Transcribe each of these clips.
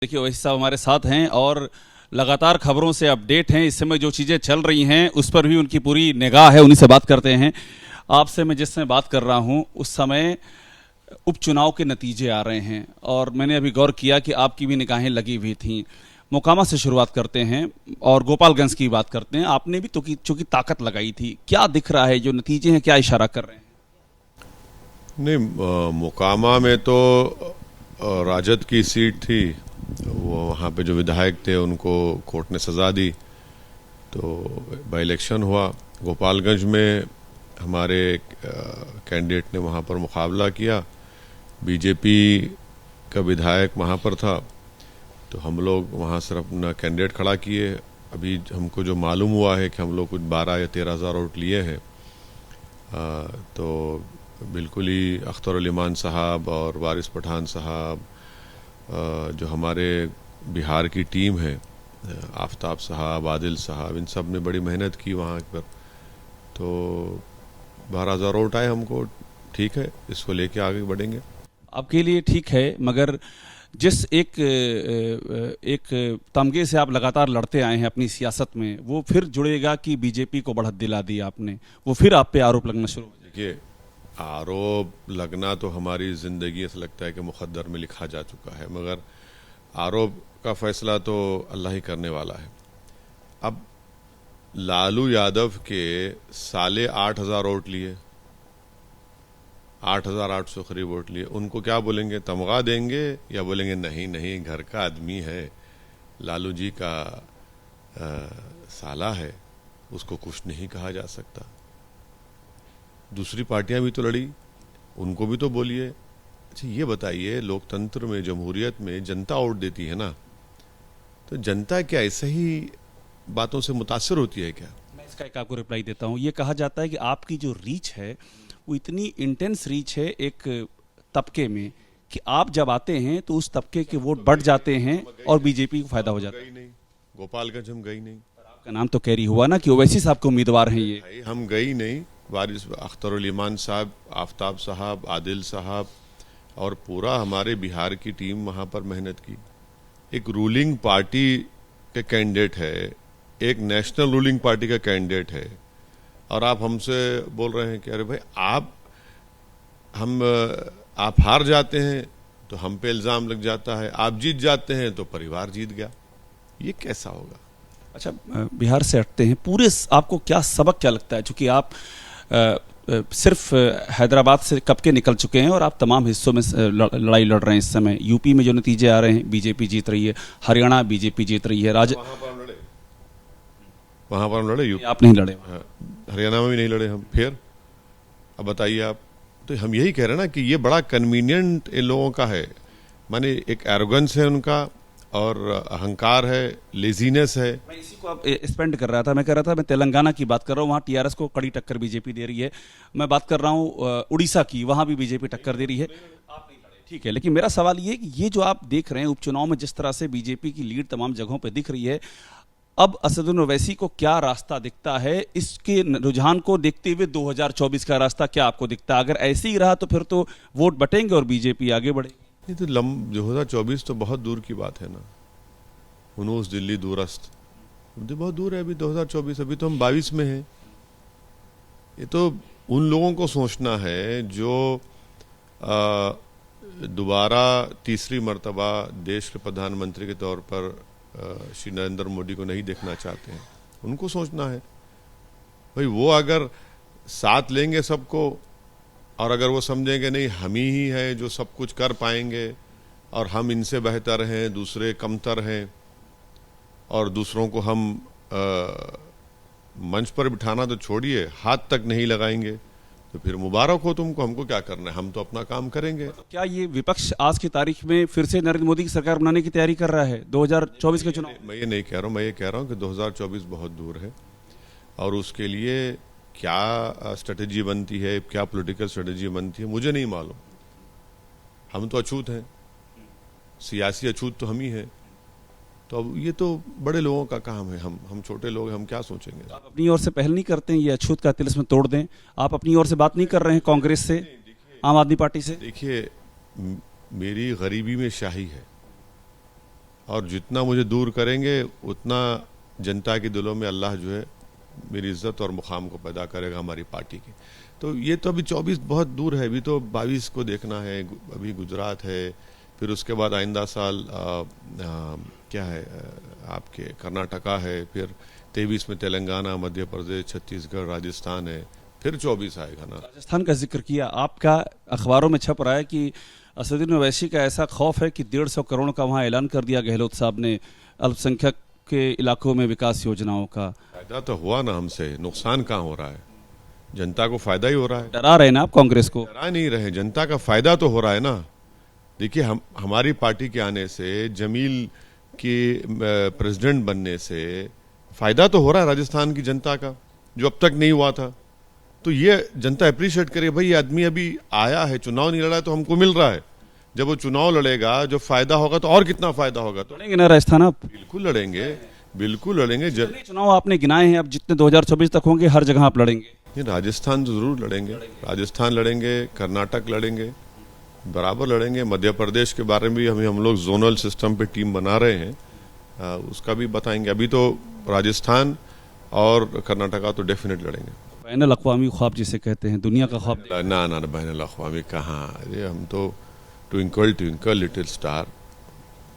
देखिए वैसे साहब हमारे साथ हैं और लगातार खबरों से अपडेट हैं। इस समय जो चीज़ें चल रही हैं उस पर भी उनकी पूरी निगाह है, उन्हीं से बात करते हैं। आपसे मैं जिस समय बात कर रहा हूं उस समय उपचुनाव के नतीजे आ रहे हैं और मैंने अभी गौर किया कि आपकी भी निगाहें लगी हुई थीं। मोकामा से शुरुआत करते हैं और गोपालगंज की बात करते हैं। आपने भी तो चूंकि ताकत लगाई थी, क्या दिख रहा है, जो नतीजे हैं क्या इशारा कर रहे हैं? नहीं, मोकामा में तो राजद की सीट थी। वो वहाँ पे जो विधायक थे उनको कोर्ट ने सज़ा दी, तो बाई इलेक्शन हुआ। गोपालगंज में हमारे कैंडिडेट ने वहाँ पर मुकाबला किया। बीजेपी का विधायक वहाँ पर था, तो हम लोग वहाँ सिर्फ अपना कैंडिडेट खड़ा किए। अभी हमको जो मालूम हुआ है कि हम लोग कुछ 12 या 13 हज़ार वोट लिए हैं। तो बिल्कुल ही अख्तर उल इमान साहब और वारिस पठान साहब, जो हमारे बिहार की टीम है, आफ्ताब साहब, आदिल साहब, इन सब ने बड़ी मेहनत की वहाँ पर। तो 12,000 वोट आए हमको। ठीक है, इसको लेके आगे बढ़ेंगे। आपके लिए ठीक है, मगर जिस एक तमगे से आप लगातार लड़ते आए हैं अपनी सियासत में, वो फिर जुड़ेगा कि बीजेपी को बढ़त दिला दी आपने, वो फिर आप पे आरोप लगना शुरू हो जाएगा। देखिए, आरोप लगना तो हमारी ज़िंदगी ऐसा लगता है कि मुक़द्दर में लिखा जा चुका है, मगर आरोप का फैसला तो अल्लाह ही करने वाला है। अब लालू यादव के 8,500 वोट लिए, 8,800 करीब वोट लिए, उनको क्या बोलेंगे? तमगा देंगे या बोलेंगे नहीं नहीं घर का आदमी है, लालू जी का साला है, उसको कुछ नहीं कहा जा सकता। दूसरी पार्टियां भी तो लड़ी, उनको भी तो बोलिए। अच्छा ये बताइए, लोकतंत्र में, जमहूरियत में जनता वोट देती है ना, तो जनता क्या ऐसे ही बातों से मुतासर होती है क्या? मैं इसका एक आपको रिप्लाई देता हूँ। ये कहा जाता है कि आपकी जो रीच है वो इतनी इंटेंस रीच है एक तबके में कि आप जब आते हैं तो उस तबके के वोट बढ़ जाते हैं और बीजेपी को फायदा हो जाता है। गई नहीं, गोपालगंज हम गई नहीं। आपका नाम तो कैरी हुआ ना कि ओवैसी साहब के उम्मीदवार हैं ये। भाई हम गई नहीं। वारिस अख्तर उल इमान साहब, आफ्ताब साहब, आदिल साहब और पूरा हमारे बिहार की टीम वहाँ पर मेहनत की। एक रूलिंग पार्टी के कैंडिडेट है, एक नेशनल रूलिंग पार्टी का कैंडिडेट है, और आप हमसे बोल रहे हैं कि अरे भाई आप हार जाते हैं तो हम पे इल्ज़ाम लग जाता है, आप जीत जाते हैं तो परिवार जीत गया। ये कैसा होगा? अच्छा, बिहार से हटते हैं। पूरे आपको क्या सबक क्या लगता है, चूंकि आप सिर्फ हैदराबाद से कब के निकल चुके हैं और आप तमाम हिस्सों में लड़ाई लड़ रहे हैं इस समय। यूपी में जो नतीजे आ रहे हैं, बीजेपी जीत रही है, हरियाणा बीजेपी जीत रही है, वहां पर हम लड़े, यूपी आप नहीं लड़े। हाँ, हरियाणा में भी नहीं लड़े हम। फिर अब बताइए आप। तो हम यही कह रहे हैं ना कि ये बड़ा कन्वीनियंट इन लोगों का है। माने एक एरोगेंस है उनका, और अहंकार है, लेजीनेस है। मैं इसी को आप स्पेंड कर रहा था। मैं कह रहा था, मैं तेलंगाना की बात कर रहा हूँ, वहाँ टीआरएस को कड़ी टक्कर बीजेपी दे रही है। मैं बात कर रहा हूँ उड़ीसा की, वहाँ भी बीजेपी टक्कर दे रही है। आप नहीं लड़े, ठीक है, लेकिन मेरा सवाल ये है कि ये जो आप देख रहे हैं उपचुनाव में जिस तरह से बीजेपी की लीड तमाम जगहों पर दिख रही है, अब असदुद्दीन ओवैसी को क्या रास्ता दिखता है? इसके रुझान को देखते हुए 2024 का रास्ता क्या आपको दिखता है? अगर ऐसे ही रहा तो फिर तो वोट बटेंगे और बीजेपी आगे बढ़ेगी। ये तो 2024 तो बहुत दूर की बात है ना। उनूस दिल्ली दूरस्त, तो बहुत दूर है अभी 2024। अभी तो हम 22 में हैं। ये तो उन लोगों को सोचना है जो दोबारा तीसरी मर्तबा देश के प्रधानमंत्री के तौर पर श्री नरेंद्र मोदी को नहीं देखना चाहते हैं। उनको सोचना है भाई, वो अगर साथ लेंगे सबको, और अगर वो समझेंगे नहीं हम ही हैं जो सब कुछ कर पाएंगे और हम इनसे बेहतर हैं, दूसरे कमतर हैं, और दूसरों को हम मंच पर बिठाना तो छोड़िए, हाथ तक नहीं लगाएंगे, तो फिर मुबारक हो तुमको। हमको क्या करना है, हम तो अपना काम करेंगे। तो क्या ये विपक्ष आज की तारीख में फिर से नरेंद्र मोदी की सरकार बनाने की तैयारी कर रहा है 2024 के चुनाव? मैं ये नहीं कह रहा हूँ, मैं ये कह रहा हूँ कि 2024 बहुत दूर है, और उसके लिए क्या स्ट्रेटेजी बनती है, क्या पॉलिटिकल स्ट्रेटेजी बनती है, मुझे नहीं मालूम। हम तो अछूत हैं, सियासी अछूत तो हम ही हैं। तो अब ये तो बड़े लोगों का काम है, हम छोटे लोग हैं, हम क्या सोचेंगे? आप अपनी ओर से पहल नहीं करते हैं ये अछूत का तिलिस्म तोड़ दें? आप अपनी ओर से बात नहीं कर रहे हैं कांग्रेस से, आम आदमी पार्टी से? देखिए, मेरी गरीबी में शाही है। और जितना मुझे दूर करेंगे उतना जनता के दिलों में अल्लाह जो है मेरी इज्जत और मुकाम को पैदा करेगा हमारी पार्टी की। तो ये तो अभी 24 बहुत दूर है, अभी तो 22 को देखना है, अभी गुजरात है, फिर उसके बाद आइंदा साल क्या है आपके कर्नाटका है, फिर 23 में तेलंगाना, मध्य प्रदेश, छत्तीसगढ़, राजस्थान है, फिर 24 आएगा ना। राजस्थान का जिक्र किया, आपका अखबारों में छप रहा है कि असदुद्दीन ओवैसी का ऐसा खौफ है कि 150 करोड़ का वहाँ ऐलान कर दिया गहलोत साहब ने अल्पसंख्यक के इलाकों में विकास योजनाओं का। फायदा तो हुआ ना हमसे, नुकसान कहाँ हो रहा है? जनता को फायदा ही हो रहा है। डरा रहे ना आप कांग्रेस को? डरा नहीं रहे, जनता का फायदा तो हो रहा है ना। देखिए हमारी पार्टी के आने से, जमील की प्रेसिडेंट बनने से फायदा तो हो रहा है राजस्थान की जनता का, जो अब तक नहीं हुआ था। तो ये जनता अप्रिशिएट करे, भाई ये आदमी अभी आया है, चुनाव नहीं लड़ा है तो हमको मिल रहा है। जब वो चुनाव लड़ेगा, जो फायदा होगा तो और कितना फायदा होगा। तो लड़ेंगे ना राजस्थान आप? बिल्कुल लड़ेंगे, बिल्कुल लड़ेंगे। चुनाव आपने गिनाए हैं, अब जितने 2024 तक होंगे हर जगह आप लड़ेंगे। राजस्थान तो जरूर लड़ेंगे, राजस्थान लड़ेंगे, कर्नाटक लड़ेंगे, बराबर लड़ेंगे। मध्य प्रदेश के बारे में भी हम लोग जोनल सिस्टम पे टीम बना रहे हैं, उसका भी बताएंगे। अभी तो राजस्थान और कर्नाटका तो डेफिनेट लड़ेंगे। बैनुल अक़वामी ख्वाब जिसे कहते हैं, दुनिया का ख्वाब। ना ना बैनुल अक़वामी कहाँ, अरे हम तो ट्विंकल ट्विंकल लिटिल स्टार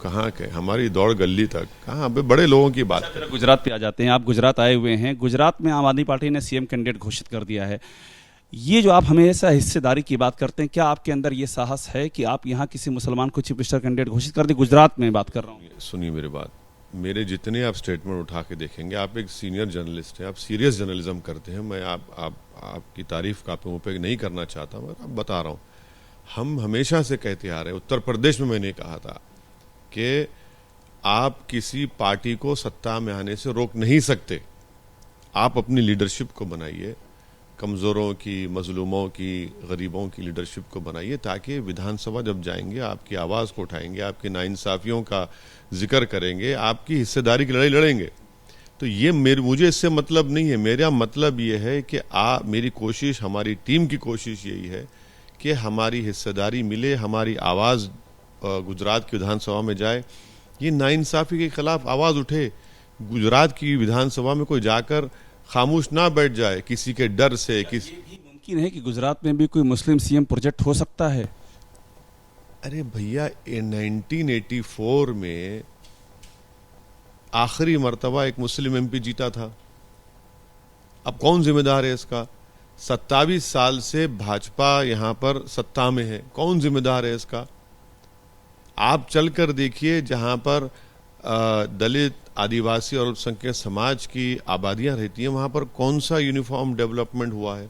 कहाँ के, हमारी दौड़ गली तक कहाँ, बड़े लोगों की बात। गुजरात पे आ जाते हैं, आप गुजरात आए हुए हैं। गुजरात में आम आदमी पार्टी ने सीएम कैंडिडेट घोषित कर दिया है। ये जो आप हमेशा हिस्सेदारी की बात करते हैं, क्या आपके अंदर ये साहस है कि आप यहाँ किसी मुसलमान को चीफ मिनिस्टर कैंडिडेट घोषित कर दें? गुजरात में बात कर रहा हूँ। सुनिए मेरी बात, मेरे जितने आप स्टेटमेंट उठा के देखेंगे, आप एक सीनियर जर्नलिस्ट हैं, आप सीरियस जर्नलिज्म करते हैं। मैं आपकी तारीफ का मुँह पे नहीं करना चाहता, मैं आप बता रहा हूँ। हम हमेशा से कहते आ रहे हैं, उत्तर प्रदेश में मैंने कहा था कि आप किसी पार्टी को सत्ता में आने से रोक नहीं सकते। आप अपनी लीडरशिप को बनाइए, कमज़ोरों की, मजलूमों की, गरीबों की लीडरशिप को बनाइए, ताकि विधानसभा जब जाएंगे आपकी आवाज़ को उठाएंगे, आपकी नाइंसाफ़ियों का जिक्र करेंगे, आपकी हिस्सेदारी की लड़ाई लड़ेंगे। तो ये मुझे इससे मतलब नहीं है। मेरा मतलब ये है कि मेरी कोशिश, हमारी टीम की कोशिश यही है कि हमारी हिस्सेदारी मिले, हमारी आवाज़ गुजरात की विधानसभा में जाए, ये नाइंसाफ़ी के खिलाफ आवाज़ उठे। गुजरात की विधानसभा में कोई जाकर खामोश ना बैठ जाए किसी के डर से। किसी मुमकिन है कि गुजरात में भी कोई मुस्लिम सीएम प्रोजेक्ट हो सकता है? अरे भैया, 1984 में आखिरी मर्तबा एक मुस्लिम एमपी जीता था। अब कौन जिम्मेदार है इसका? 27 साल से भाजपा यहां पर सत्ता में है, कौन जिम्मेदार है इसका? आप चलकर देखिए, जहां पर दलित, आदिवासी और अल्पसंख्यक समाज की आबादियां रहती हैं, वहां पर कौन सा यूनिफॉर्म डेवलपमेंट हुआ है?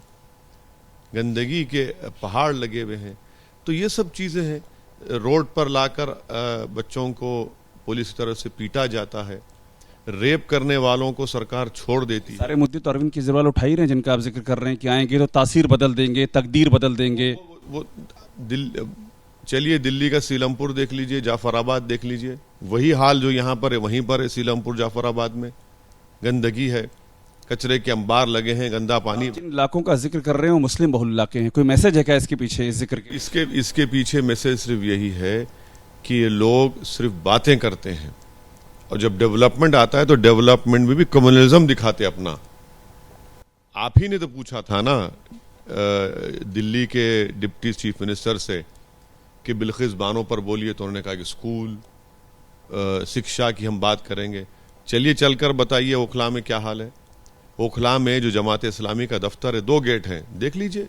गंदगी के पहाड़ लगे हुए हैं। तो ये सब चीजें हैं। रोड पर लाकर बच्चों को पुलिस की तरफ से पीटा जाता है, रेप करने वालों को सरकार छोड़ देती है। सारे मुद्दे तो अरविंद केजरीवाल उठा ही रहे हैं, जिनका आप जिक्र कर रहे हैं कि आएंगे तो तासीर बदल देंगे, तकदीर बदल देंगे। वो चलिए दिल्ली का सीलमपुर देख लीजिए, जाफराबाद देख लीजिए, वही हाल जो यहाँ पर है वहीं पर है। सीलमपुर, जाफराबाद में गंदगी है, कचरे के अंबार लगे हैं, गंदा पानी। जिन इलाकों का जिक्र कर रहे हो मुस्लिम बहुल इलाके हैं, कोई मैसेज है क्या इसके पीछे, इस जिक्र के? इसके पीछे मैसेज सिर्फ यही है कि ये लोग सिर्फ बातें करते हैं, और जब डेवलपमेंट आता है तो डेवलपमेंट में भी कम्युनलिज्म दिखाते अपना। आप ही ने तो पूछा था ना दिल्ली के डिप्टी चीफ मिनिस्टर से कि बिल्किस बानो पर बोलिए, तो उन्होंने कहा कि स्कूल, शिक्षा की हम बात करेंगे। चलिए चलकर बताइए ओखला में क्या हाल है। ओखला में जो जमात इस्लामी का दफ्तर है, 2 गेट हैं, देख लीजिए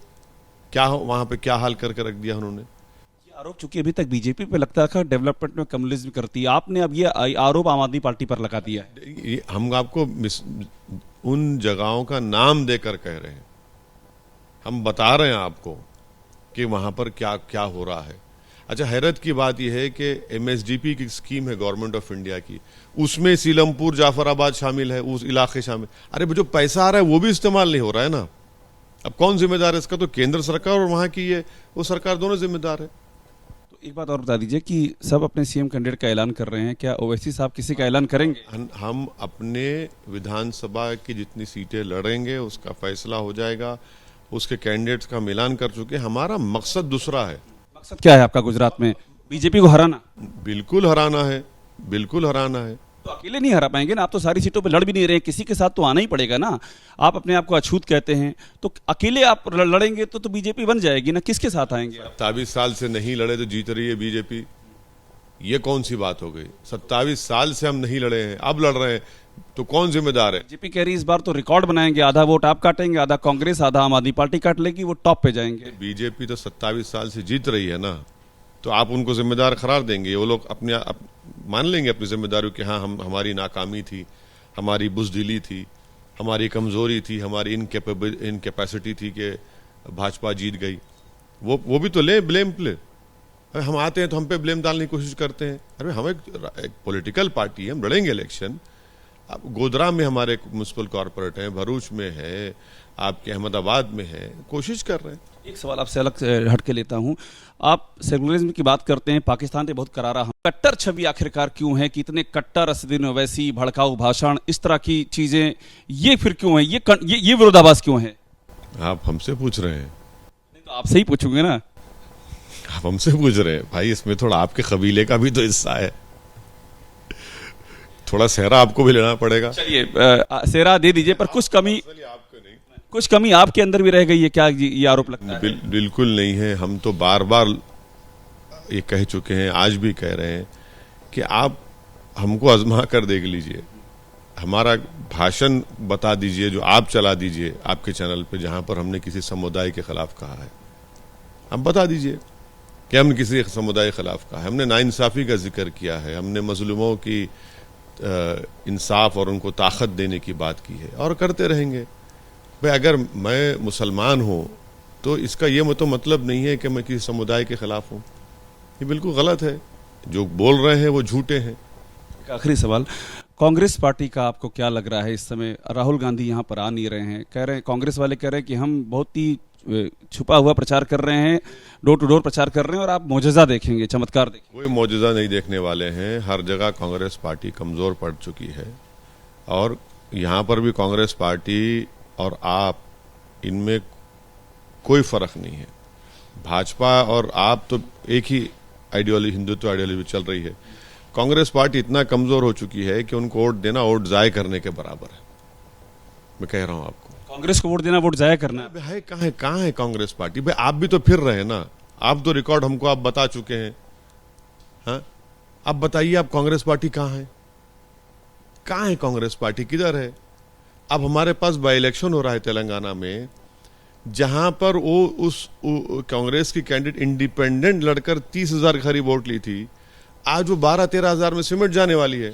क्या वहां पे क्या हाल करके रख दिया उन्होंने। ये आरोप चूंकि अभी तक बीजेपी पे लगता था डेवलपमेंट में कम्युनलिज्म करती है, आपने अब ये आरोप आम आदमी पार्टी पर लगा दिया है। हम आपको उन जगहों का नाम देकर कह रहे हैं, हम बता रहे हैं आपको कि वहां पर क्या क्या हो रहा है। अच्छा, हैरत की बात यह है कि एमएसडीपी की स्कीम है गवर्नमेंट ऑफ इंडिया की, उसमें सीलमपुर, जाफराबाद शामिल है, उस इलाके शामिल। अरे जो पैसा आ रहा है वो भी इस्तेमाल नहीं हो रहा है ना। अब कौन जिम्मेदार है इसका? तो केंद्र सरकार और वहां की वो सरकार दोनों जिम्मेदार है। तो एक बात और बता दीजिए कि सब अपने सीएम कैंडिडेट का ऐलान कर रहे हैं, क्या ओवैसी साहब किसी का ऐलान करेंगे? हम अपने विधानसभा की जितनी सीटें लड़ेंगे उसका फैसला हो जाएगा, उसके कैंडिडेट्स का मिलान कर चुके। हमारा मकसद दूसरा है। मकसद क्या है आपका गुजरात में? बीजेपी को हराना? बिल्कुल हराना है, बिल्कुल हराना है। तो अकेले नहीं हरा पाएंगे ना, आप तो सारी सीटों पे लड़ भी नहीं रहे हैं, किसी के साथ तो आना ही पड़ेगा ना। आप अपने आप को अछूत कहते हैं, तो अकेले आप लड़ेंगे तो बीजेपी बन जाएगी ना, किसके साथ आएंगे आप? 27 साल से नहीं लड़े तो जीत रही है बीजेपी, ये कौन सी बात हो गई? 27 साल से हम नहीं लड़े हैं, अब लड़ रहे हैं, तो कौन जिम्मेदार है? बीजेपी कह रही इस बार तो रिकॉर्ड बनाएंगे, आधा वोट आप काटेंगे, आधा कांग्रेस, आधा आम आदमी पार्टी काट लेगी, वो टॉप पे जाएंगे। बीजेपी तो 27 साल से जीत रही है ना, तो आप उनको जिम्मेदार करार देंगे? वो लोग अपने मान लेंगे अपनी जिम्मेदारी कि हाँ हमारी नाकामी थी, हमारी बुज़दिली थी, हमारी कमजोरी थी, हमारी इनकैपेसिटी थी कि भाजपा जीत गई। वो भी तो ले ब्लेम प्ले। अरे हम आते हैं तो हम पे ब्लेम डालने की कोशिश करते हैं। अरे हम एक पॉलिटिकल पार्टी है, हम लड़ेंगे इलेक्शन। अब गोधरा में हमारे म्यूनसिपल कॉर्पोरेट है, भरूच में है, आपके अहमदाबाद में है, कोशिश कर रहे हैं। एक सवाल आपसे अलग से हट के लेता हूं, आप सेकुलरिज्म की बात करते हैं, पाकिस्तान पे बहुत करारा हम, कट्टर छवि आखिरकार क्यों है कि इतने कट्टर असदुद्दीन ओवैसी, भड़काऊ भाषण, इस तरह की चीजें, ये फिर क्यों है? ये विरोधाभास क्यों है? आप हमसे पूछ रहे हैं? नहीं तो आपसे ही पूछूंगे ना। आप हमसे पूछ रहे हैं भाई, इसमें थोड़ा आपके कबीले का भी तो हिस्सा है, थोड़ा सेहरा आपको भी लेना पड़ेगा। चलिए सेहरा दे दीजिए, पर कुछ कमी नहीं, आपके अंदर भी रह गई है क्या, ये आरोप लगता है? बिल्कुल नहीं है। हम तो बार बार ये कह चुके हैं, आज भी कह रहे हैं कि आप हमको आजमा कर देख लीजिए, हमारा भाषण बता दीजिए जो आप चला दीजिए आपके चैनल पे, जहां पर हमने किसी समुदाय के खिलाफ कहा है, हम बता दीजिए कि हमने किसी समुदाय के खिलाफ कहा है। हमने नाइंसाफी का जिक्र किया है, हमने मजलूमों की इंसाफ और उनको ताकत देने की बात की है, और करते रहेंगे। भाई अगर मैं मुसलमान हूं तो इसका ये तो मतलब नहीं है कि मैं किसी समुदाय के खिलाफ हूं, ये बिल्कुल गलत है। जो बोल रहे हैं वो झूठे हैं। एक आखिरी सवाल, कांग्रेस पार्टी का आपको क्या लग रहा है इस समय? राहुल गांधी यहाँ पर आ नहीं रहे हैं, कह रहे हैं, कांग्रेस वाले कह रहे हैं कि हम बहुत ही छुपा हुआ प्रचार कर रहे हैं, डोर टू डोर प्रचार कर रहे हैं, और आप मौजज़ा देखेंगे, चमत्कार देखेंगे। कोई मौजज़ा नहीं देखने वाले हैं। हर जगह कांग्रेस पार्टी कमजोर पड़ चुकी है, और यहाँ पर भी कांग्रेस पार्टी और आप, इनमें कोई फर्क नहीं है। भाजपा और आप तो एक ही आइडियोलॉजी, हिंदुत्व आइडियोलॉजी चल रही है। कांग्रेस पार्टी इतना कमजोर हो चुकी है कि उनको वोट देना वोट जाय करने के बराबर है। मैं कह रहा हूं आपको, कांग्रेस को वोट देना वोट जाया करना है। कहाँ है कांग्रेस पार्टी? भाई आप भी तो फिर रहे ना, आप तो रिकॉर्ड हमको आप बता चुके हैं। हाँ, अब बताइए आप कांग्रेस पार्टी कहाँ है कांग्रेस पार्टी, किधर है? अब हमारे पास बाई इलेक्शन हो रहा है तेलंगाना में, जहां पर वो उस कांग्रेस की कैंडिडेट इंडिपेंडेंट लड़कर 30,000 के करीब वोट ली थी, आज वो 12-13 हजार में सिमट जाने वाली है।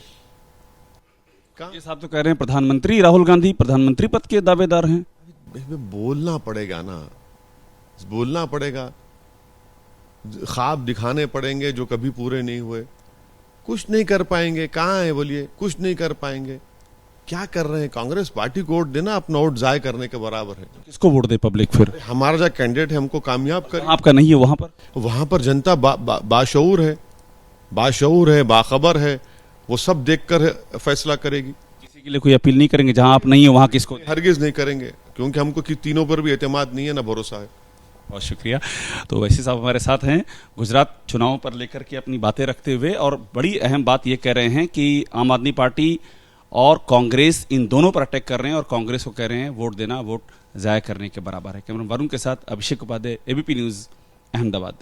ये साहब तो कह रहे हैं प्रधानमंत्री राहुल गांधी प्रधानमंत्री पद के दावेदार हैं। बोलना पड़ेगा ना, बोलना पड़ेगा, ख्वाब दिखाने पड़ेंगे जो कभी पूरे नहीं हुए। कुछ नहीं कर पाएंगे। कहाँ है बोलिए? कुछ नहीं कर पाएंगे। क्या कर रहे हैं? कांग्रेस पार्टी को वोट देना अपना वोट जाय करने के बराबर है। किसको वोट दे पब्लिक? फिर हमारा जो कैंडिडेट है हमको कामयाब करे। आपका नहीं है वहां पर जनता बाशऊर है, बाखबर है, वो सब देखकर फैसला करेगी। किसी के लिए कोई अपील नहीं करेंगे? जहां आप नहीं है वहां किसको? हरगिज नहीं करेंगे, क्योंकि हमको तीनों पर भी एतमाद नहीं है, ना भरोसा है। बहुत शुक्रिया। तो वैसे साहब हमारे साथ हैं, गुजरात चुनाव पर लेकर के अपनी बातें रखते हुए, और बड़ी अहम बात ये कह रहे हैं कि आम आदमी पार्टी और कांग्रेस इन दोनों पर अटैक कर रहे हैं, और कांग्रेस को कह रहे हैं वोट देना वोट जाया करने के बराबर है। कैमरा वरुण के साथ अभिषेक उपाध्याय, एबीपी न्यूज़, अहमदाबाद।